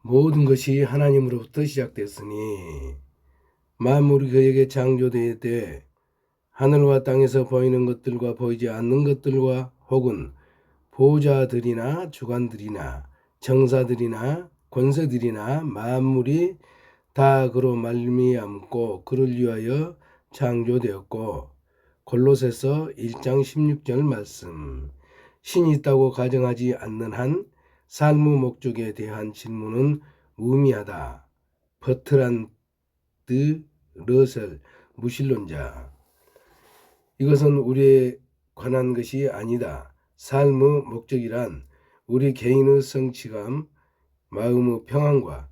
모든 것이 하나님으로부터 시작됐으니 만물이 그에게 창조되되 하늘과 땅에서 보이는 것들과 보이지 않는 것들과 혹은 보좌들이나 주관들이나 정사들이나 권세들이나 만물이 다 그로 말미암고 그를 위하여 창조되었고. 골로새서 1장 16절 말씀. 신이 있다고 가정하지 않는 한 삶의 목적에 대한 질문은 무의미하다. 버트란드 러셀 무신론자. 이것은 우리에 관한 것이 아니다. 삶의 목적이란 우리 개인의 성취감, 마음의 평안과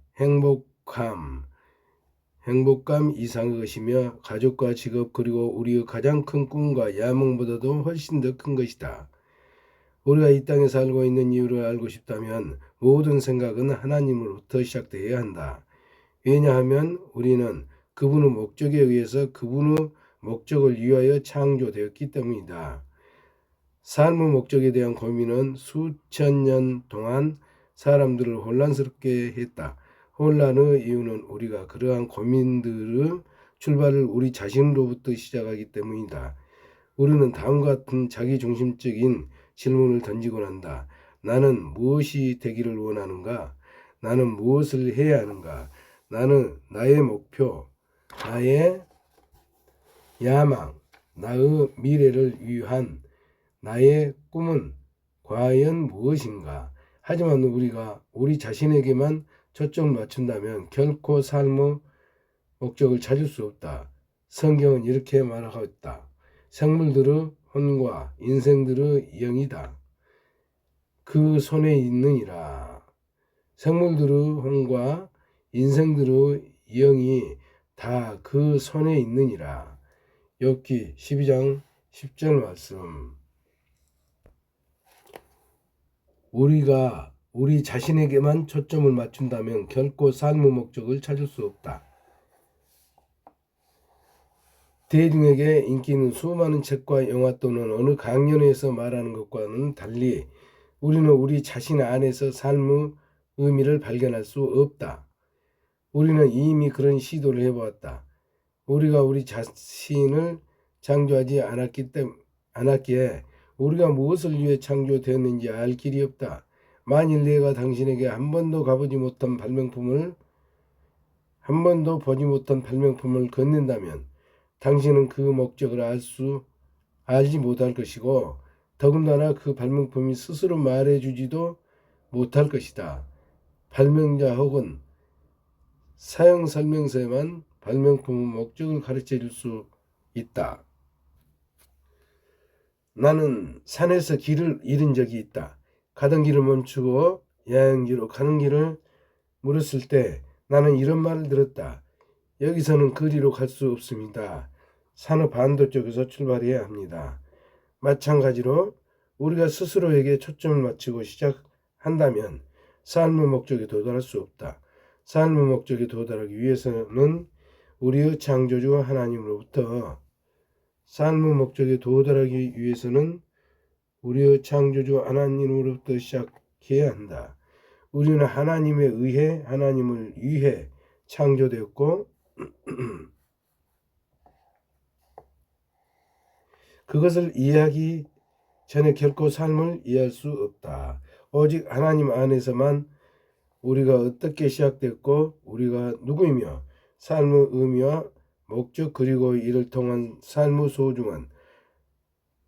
행복감 이상의 것이며 가족과 직업 그리고 우리의 가장 큰 꿈과 야망보다도 훨씬 더 큰 것이다. 우리가 이 땅에 살고 있는 이유를 알고 싶다면 모든 생각은 하나님으로부터 시작되어야 한다. 왜냐하면 우리는 그분의 목적에 의해서 그분의 목적을 위하여 창조되었기 때문이다. 삶의 목적에 대한 고민은 수천 년 동안 사람들을 혼란스럽게 했다. 혼란의 이유는 우리가 그러한 고민들의 출발을 우리 자신으로부터 시작하기 때문이다. 우리는 다음과 같은 자기중심적인 질문을 던지곤 한다. 나는 무엇이 되기를 원하는가? 나는 무엇을 해야 하는가? 나는 나의 목표, 나의 야망, 나의 미래를 위한 나의 꿈은 과연 무엇인가? 하지만 우리가 우리 자신에게만 초점을 맞춘다면 결코 삶의 목적을 찾을 수 없다. 성경은 이렇게 말하고 있다. 생물들의 혼과 인생들의 영이다. 그 손에 있느니라. 생물들의 혼과 인생들의 영이 다 그 손에 있느니라. 욥기 12장 10절 말씀. 우리가 우리 자신에게만 초점을 맞춘다면 결코 삶의 목적을 찾을 수 없다. 대중에게 인기 있는 수많은 책과 영화 또는 어느 강연에서 말하는 것과는 달리 우리는 우리 자신 안에서 삶의 의미를 발견할 수 없다. 우리는 이미 그런 시도를 해보았다. 우리가 우리 자신을 창조하지 않았기에 우리가 무엇을 위해 창조되었는지 알 길이 없다. 만일 내가 당신에게 한 번도 보지 못한 발명품을 건넨다면 당신은 그 목적을 알지 못할 것이고 더군다나 그 발명품이 스스로 말해주지도 못할 것이다. 발명자 혹은 사용설명서에만 발명품의 목적을 가르쳐 줄 수 있다. 나는 산에서 길을 잃은 적이 있다. 가던 길을 멈추고 여행지로 가는 길을 물었을 때 나는 이런 말을 들었다. 여기서는 그리로 갈 수 없습니다. 산의 반대쪽에서 출발해야 합니다. 마찬가지로 우리가 스스로에게 초점을 맞추고 시작한다면 삶의 목적에 도달할 수 없다. 삶의 목적에 도달하기 위해서는 우리의 창조주 하나님으로부터 시작해야 한다. 우리는 하나님을 위해 창조되었고 그것을 이해하기 전에 결코 삶을 이해할 수 없다. 오직 하나님 안에서만 우리가 어떻게 시작됐고 우리가 누구이며 삶의 의미와 목적 그리고 이를 통한 삶의 소중한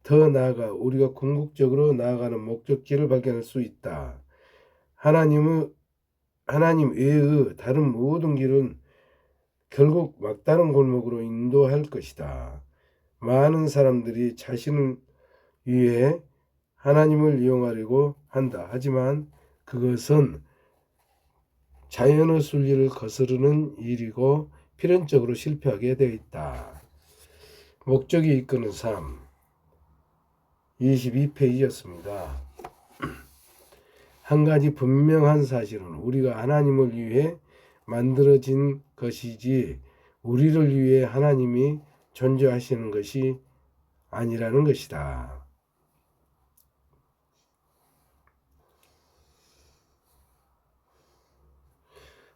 더 나아가 우리가 궁극적으로 나아가는 목적지를 발견할 수 있다. 하나님 외의 다른 모든 길은 결국 막다른 골목으로 인도할 것이다. 많은 사람들이 자신을 위해 하나님을 이용하려고 한다. 하지만 그것은 자연의 순리를 거스르는 일이고 필연적으로 실패하게 되어 있다. 목적이 이끄는 삶 22페이지였습니다. 한 가지 분명한 사실은 우리가 하나님을 위해 만들어진 것이지 우리를 위해 하나님이 존재하시는 것이 아니라는 것이다.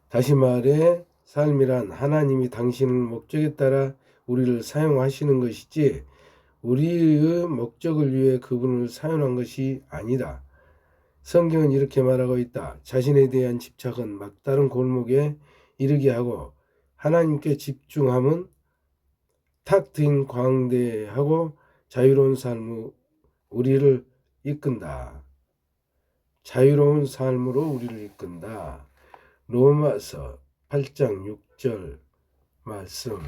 다시 말해 삶이란 하나님이 당신의 목적에 따라 우리를 사용하시는 것이지 우리의 목적을 위해 그분을 사용한 것이 아니다. 성경은 이렇게 말하고 있다. 자신에 대한 집착은 막다른 골목에 이르게 하고 하나님께 집중함은 탁 트인 광대하고 자유로운 삶으로 우리를 이끈다. 자유로운 삶으로 우리를 이끈다. 로마서 8장 6절 말씀.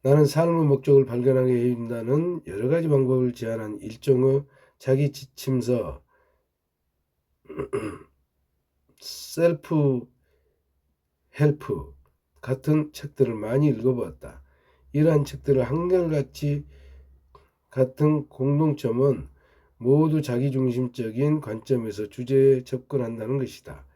나는 삶의 목적을 발견하게 해준다는 여러 가지 방법을 제안한 일종의 자기 지침서 셀프 헬프 같은 책들을 많이 읽어보았다. 이러한 책들을 한결같이 같은 공동점은 모두 자기중심적인 관점에서 주제에 접근한다는 것이다.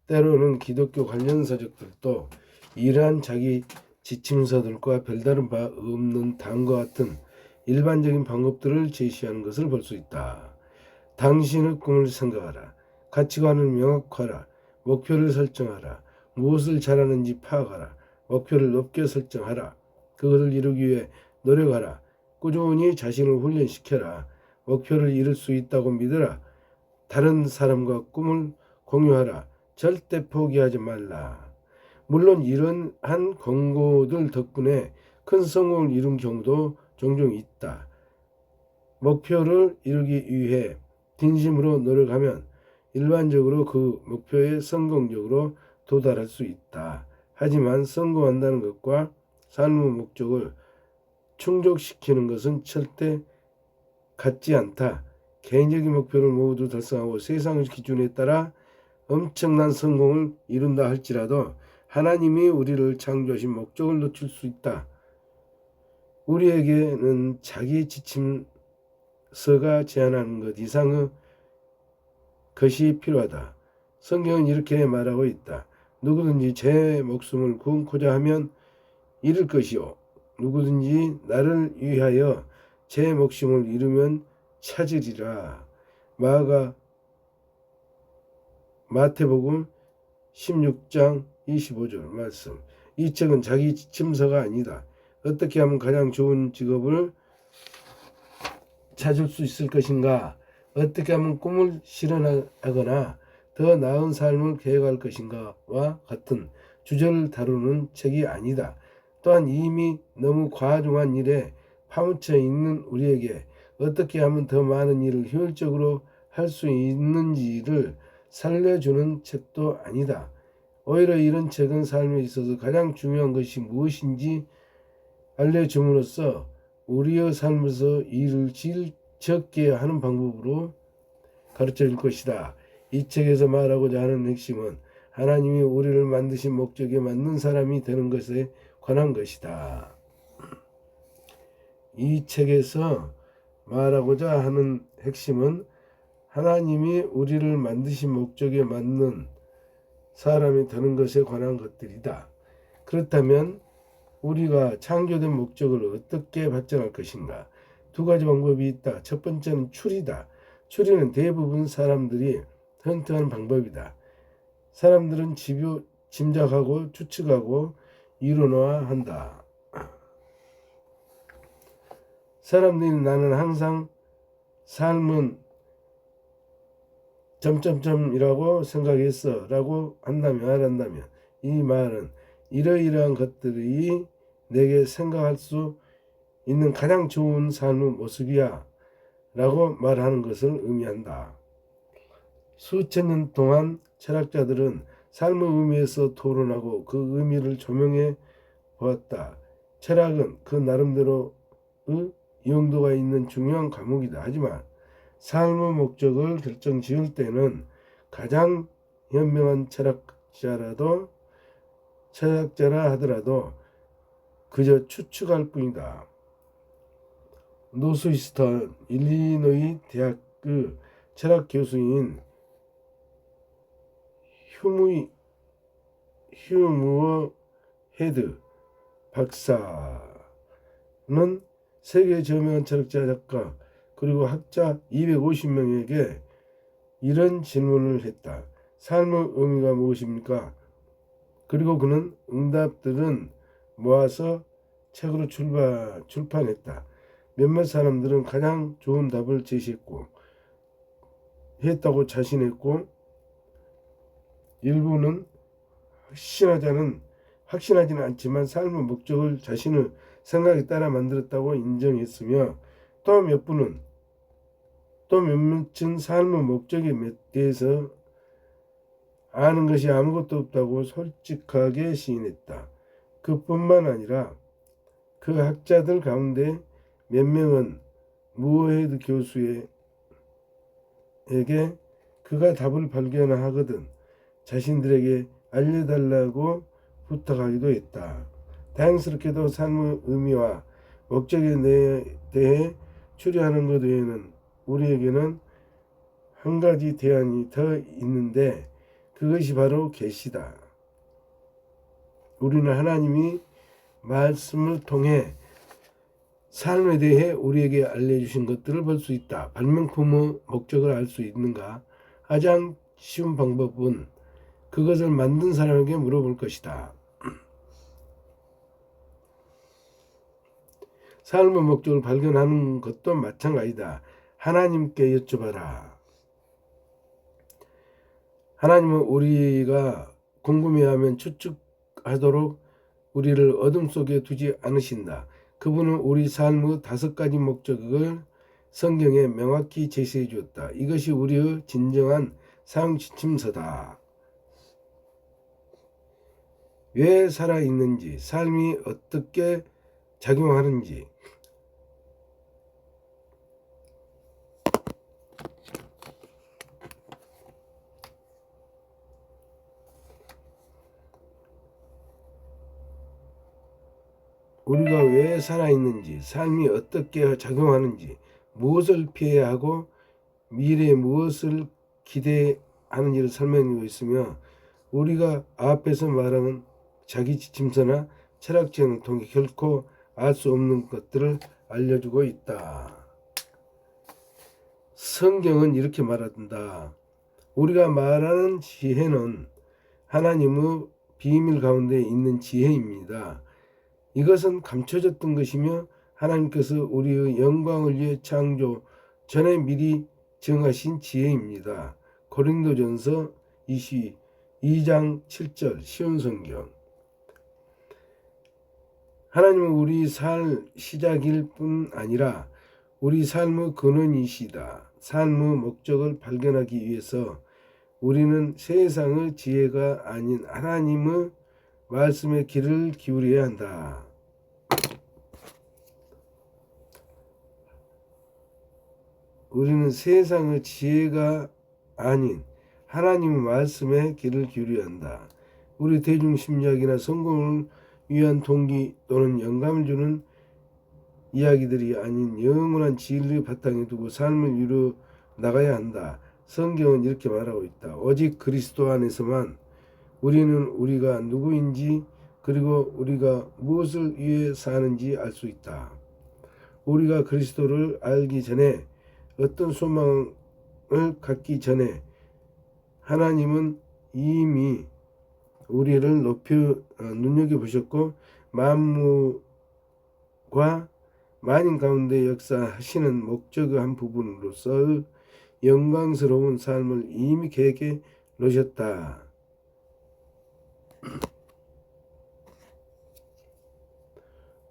때로는 기독교 관련 서적들도 이러한 자기 지침서들과 별다른 바 없는 다음과 같은 일반적인 방법들을 제시하는 것을 볼 수 있다. 당신의 꿈을 생각하라. 가치관을 명확하라. 목표를 설정하라. 무엇을 잘하는지 파악하라. 목표를 높게 설정하라. 그것을 이루기 위해 노력하라. 꾸준히 자신을 훈련시켜라. 목표를 이룰 수 있다고 믿어라. 다른 사람과 꿈을 공유하라. 절대 포기하지 말라. 물론 이러한 권고들 덕분에 큰 성공을 이룬 경우도 종종 있다. 목표를 이루기 위해 진심으로 노력하면 일반적으로 그 목표에 성공적으로 도달할 수 있다. 하지만 성공한다는 것과 삶의 목적을 충족시키는 것은 절대 같지 않다. 개인적인 목표를 모두 달성하고 세상의 기준에 따라 엄청난 성공을 이룬다 할지라도 하나님이 우리를 창조하신 목적을 놓칠 수 있다. 우리에게는 자기 지침서가 제안하는 것 이상의 것이 필요하다. 성경은 이렇게 말하고 있다. 누구든지 제 목숨을 구원코자 하면 잃을 것이요 누구든지 나를 위하여 제 목숨을 잃으면 찾으리라. 마태복음 16장 25절 말씀. 이 책은 자기 지침서가 아니다. 어떻게 하면 가장 좋은 직업을 찾을 수 있을 것인가? 어떻게 하면 꿈을 실현하거나 더 나은 삶을 계획할 것인가와 같은 주제를 다루는 책이 아니다. 또한 이미 너무 과중한 일에 파묻혀 있는 우리에게 어떻게 하면 더 많은 일을 효율적으로 할 수 있는지를 살려주는 책도 아니다. 오히려 이런 책은 삶에 있어서 가장 중요한 것이 무엇인지 알려줌으로써 우리의 삶에서 일을 적게 하는 방법으로 가르쳐 줄 것이다. 이 책에서 말하고자 하는 핵심은 하나님이 우리를 만드신 목적에 맞는 사람이 되는 것에 관한 것이다. 이 책에서 말하고자 하는 핵심은 하나님이 우리를 만드신 목적에 맞는 사람이 되는 것에 관한 것들이다. 그렇다면 우리가 창조된 목적을 어떻게 발전할 것인가? 두 가지 방법이 있다. 첫 번째는 추리다. 추리는 대부분 사람들이 헌팅하는 방법이다. 사람들은 짐작하고 추측하고 이론화한다. 사람들이 나는 항상 삶은 점점점이라고 생각했어 라고 말한다면 이 말은 이러이러한 것들이 내게 생각할 수 있는 가장 좋은 삶의 모습이야 라고 말하는 것을 의미한다. 수천 년 동안 철학자들은 삶의 의미에서 토론하고 그 의미를 조명해 보았다. 철학은 그 나름대로의 용도가 있는 중요한 과목이다. 하지만 삶의 목적을 결정 지을 때는 가장 현명한 철학자라 하더라도 그저 추측할 뿐이다. 노스이스턴 일리노이 대학 철학 교수인 휴무어 헤드 박사는 세계 저명한 철학자, 작가 그리고 학자 250명에게 이런 질문을 했다. 삶의 의미가 무엇입니까? 그리고 그는 응답들은 모아서 책으로 출판했다. 몇몇 사람들은 가장 좋은 답을 제시했고 했다고 자신했고, 일부는 확신하지는 않지만 삶의 목적을 자신의 생각에 따라 만들었다고 인정했으며, 또 몇몇은 삶의 목적에 대해서 아는 것이 아무것도 없다고 솔직하게 시인했다. 그뿐만 아니라 그 학자들 가운데 몇 명은 무어헤드 교수에게 그가 답을 발견하거든 자신들에게 알려달라고 부탁하기도 했다. 다행스럽게도 삶의 의미와 목적에 대해 추리하는 것 외에는 우리에게는 한 가지 대안이 더 있는데, 그것이 바로 계시다. 우리는 하나님이 말씀을 통해 삶에 대해 우리에게 알려주신 것들을 볼 수 있다. 발명품의 목적을 알 수 있는가? 가장 쉬운 방법은 그것을 만든 사람에게 물어볼 것이다. 삶의 목적을 발견하는 것도 마찬가지다. 하나님께 여쭤봐라. 하나님은 우리가 궁금해하면 추측하도록 우리를 어둠 속에 두지 않으신다. 그분은 우리 삶의 5가지 목적을 성경에 명확히 제시해 주었다. 이것이 우리의 진정한 삶 지침서다. 왜 살아있는지, 삶이 어떻게 작용하는지, 우리가 왜 살아있는지, 삶이 어떻게 작용하는지, 무엇을 피해야 하고 미래에 무엇을 기대하는지를 설명하고 있으며, 우리가 앞에서 말하는 자기 지침서나 철학책을 통해 결코 알 수 없는 것들을 알려주고 있다. 성경은 이렇게 말한다. 우리가 말하는 지혜는 하나님의 비밀 가운데 있는 지혜입니다. 이것은 감춰졌던 것이며 하나님께서 우리의 영광을 위해 창조 전에 미리 정하신 지혜입니다. 고린도전서 22장 7절 쉬운 성경. 하나님은 우리 살 시작일 뿐 아니라 우리 삶의 근원이시다. 삶의 목적을 발견하기 위해서 우리는 세상의 지혜가 아닌 하나님의 말씀에 귀를 기울여야 한다. 우리는 세상의 지혜가 아닌 하나님의 말씀에 귀를 기울여야 한다. 우리 대중심리학이나 성공을 위한 동기 또는 영감을 주는 이야기들이 아닌 영원한 진리의 바탕에 두고 삶을 이루어 나가야 한다. 성경은 이렇게 말하고 있다. 오직 그리스도 안에서만 우리는 우리가 누구인지 그리고 우리가 무엇을 위해 사는지 알 수 있다. 우리가 그리스도를 알기 전에, 어떤 소망을 갖기 전에 하나님은 이미 우리를 눈여겨보셨고 만물과 만인 가운데 역사하시는 목적의 한 부분으로서 영광스러운 삶을 이미 계획해 놓으셨다.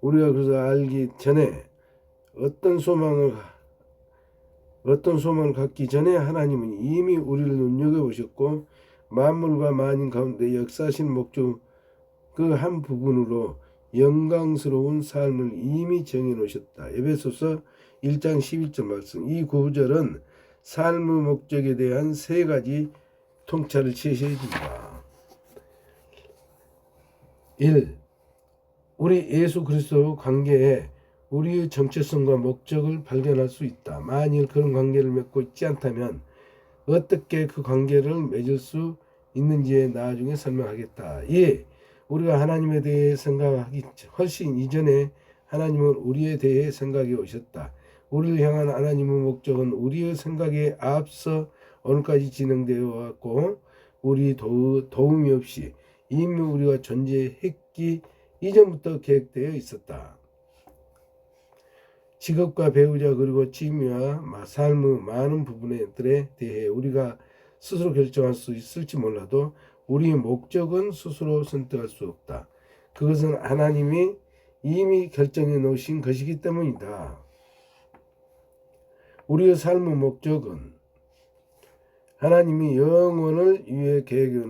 우리가 그래서 알기 전에 어떤 소망을 갖기 전에 하나님은 이미 우리를 눈여겨보셨고 만물과 만인 가운데 역사하신 목적 그 한 부분으로 영광스러운 삶을 이미 정해놓으셨다. 에베소서 1장 11절 말씀. 이 구절은 삶의 목적에 대한 3가지 통찰을 제시해 줍니다. 1. 우리 예수 그리스도 관계에 우리의 정체성과 목적을 발견할 수 있다. 만일 그런 관계를 맺고 있지 않다면 어떻게 그 관계를 맺을 수 있는지에 나중에 설명하겠다. 2. 우리가 하나님에 대해 생각하기 훨씬 이전에 하나님은 우리에 대해 생각해 오셨다. 우리를 향한 하나님의 목적은 우리의 생각에 앞서 오늘까지 진행되어 왔고 우리 도움이 없이 이미 우리가 존재했기 이전부터 계획되어 있었다. 직업과 배우자 그리고 취미와 삶의 많은 부분들에 대해 우리가 스스로 결정할 수 있을지 몰라도 우리의 목적은 스스로 선택할 수 없다. 그것은 하나님이 이미 결정해 놓으신 것이기 때문이다. 우리의 삶의 목적은 하나님이 영원을 위해 계획해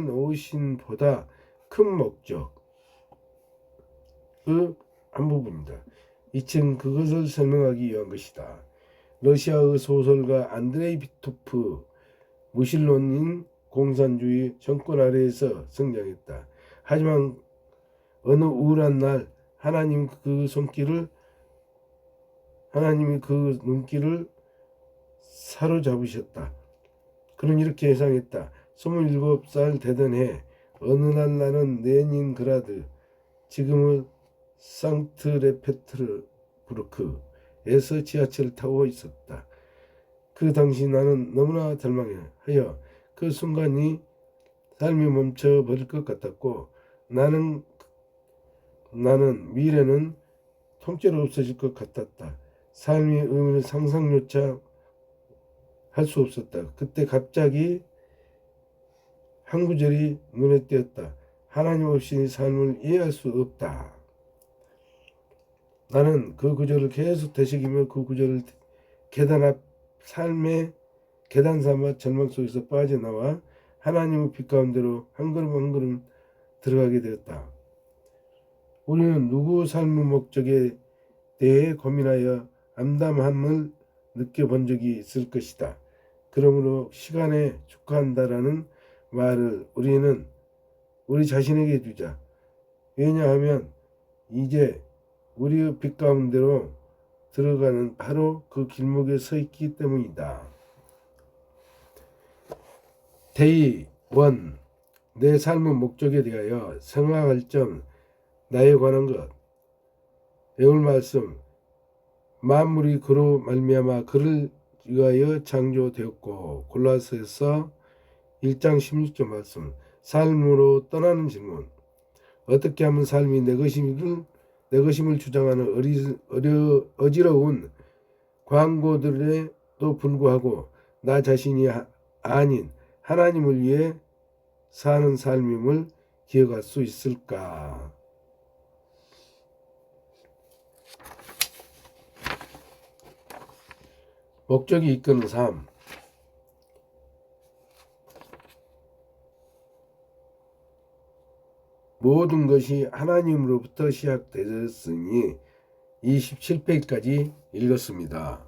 놓으신 것보다 큰 목적의 한 부분이다. 이층 그것을 설명하기 위한 것이다. 러시아의 소설가 안드레이 비토프 무신론인 공산주의 정권 아래에서 성장했다. 하지만 어느 우울한 날 하나님이 그 눈길을 사로잡으셨다. 그는 이렇게 예상했다. 27살 되던 해 어느 날 나는 레닌그라드 지금의 상트레페트르부르크에서 지하철을 타고 있었다. 그 당시 나는 너무나 절망하여 그 순간이 삶이 멈춰버릴 것 같았고 나는 미래는 통째로 없어질 것 같았다. 삶의 의미를 상상조차 할 수 없었다. 그때 갑자기 한 구절이 눈에 띄었다. 하나님 없이 삶을 이해할 수 없다. 나는 그 구절을 계속 되새기며 그 구절을 계단 앞 삶의 계단 삼아 절망 속에서 빠져나와 하나님의 빛 가운데로 한 걸음 한 걸음 들어가게 되었다. 우리는 누구 삶의 목적에 대해 고민하여 암담함을 느껴본 적이 있을 것이다. 그러므로 시간에 축하한다라는 말을 우리는 우리 자신에게 주자. 왜냐하면 이제 우리의 빛 가운데로 들어가는 바로 그 길목에 서 있기 때문이다. 데이 1. 내 삶의 목적에 대하여 생각할 점, 나에 관한 것. 배울 말씀. 만물이 그로 말미암아 그를 위하여 창조되었고. 골로새서 1장 16절 말씀. 삶으로 떠나는 질문. 어떻게 하면 삶이 내 것임을 주장하는 어지러운 광고들에도 불구하고 나 자신이 아닌 하나님을 위해 사는 삶임을 기억할 수 있을까? 목적이 이끄는 삶. 모든 것이 하나님으로부터 시작되었으니 27페이지까지 읽었습니다.